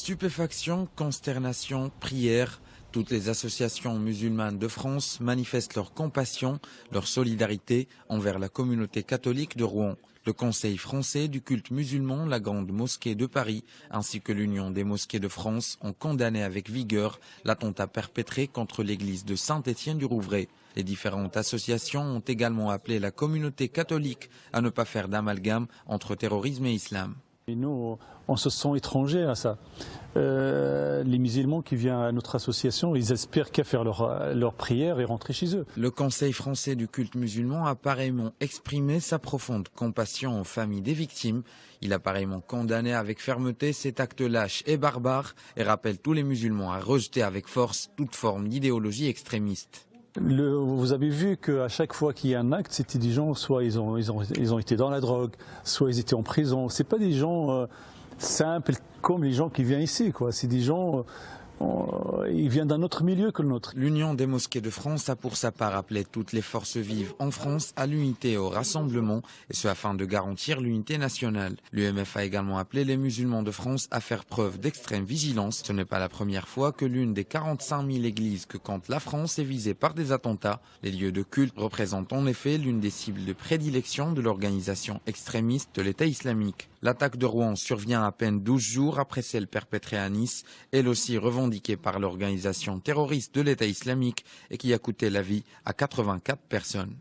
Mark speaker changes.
Speaker 1: Stupéfaction, consternation, prière, toutes les associations musulmanes de France manifestent leur compassion, leur solidarité envers la communauté catholique de Rouen. Le Conseil français du culte musulman, la Grande Mosquée de Paris, ainsi que l'Union des mosquées de France ont condamné avec vigueur l'attentat perpétré contre l'église de Saint-Étienne-du-Rouvray. Les différentes associations ont également appelé la communauté catholique à ne pas faire d'amalgame entre terrorisme et islam.
Speaker 2: Et nous, on se sent étrangers à ça. Les musulmans qui viennent à notre association, ils espèrent qu'à faire leur prière et rentrer chez eux.
Speaker 1: Le Conseil français du culte musulman a pareillement exprimé sa profonde compassion aux familles des victimes. Il a pareillement condamné avec fermeté cet acte lâche et barbare et rappelle tous les musulmans à rejeter avec force toute forme d'idéologie extrémiste.
Speaker 2: Vous avez vu qu'à chaque fois qu'il y a un acte, c'était des gens, soit ils ont été dans la drogue, soit ils étaient en prison. C'est pas des gens simples comme les gens qui viennent ici, quoi. C'est des gens, ils viennent d'un autre milieu que le nôtre.
Speaker 1: L'Union des mosquées de France a pour sa part appelé toutes les forces vives en France à l'unité et au rassemblement, et ce afin de garantir l'unité nationale. L'UMF a également appelé les musulmans de France à faire preuve d'extrême vigilance. Ce n'est pas la première fois que l'une des 45 000 églises que compte la France est visée par des attentats. Les lieux de culte représentent en effet l'une des cibles de prédilection de l'organisation extrémiste de l'État islamique. L'attaque de Rouen survient à peine 12 jours après celle perpétrée à Nice, elle aussi revendiquée par l'organisation terroriste de l'État islamique et qui a coûté la vie à 84 personnes.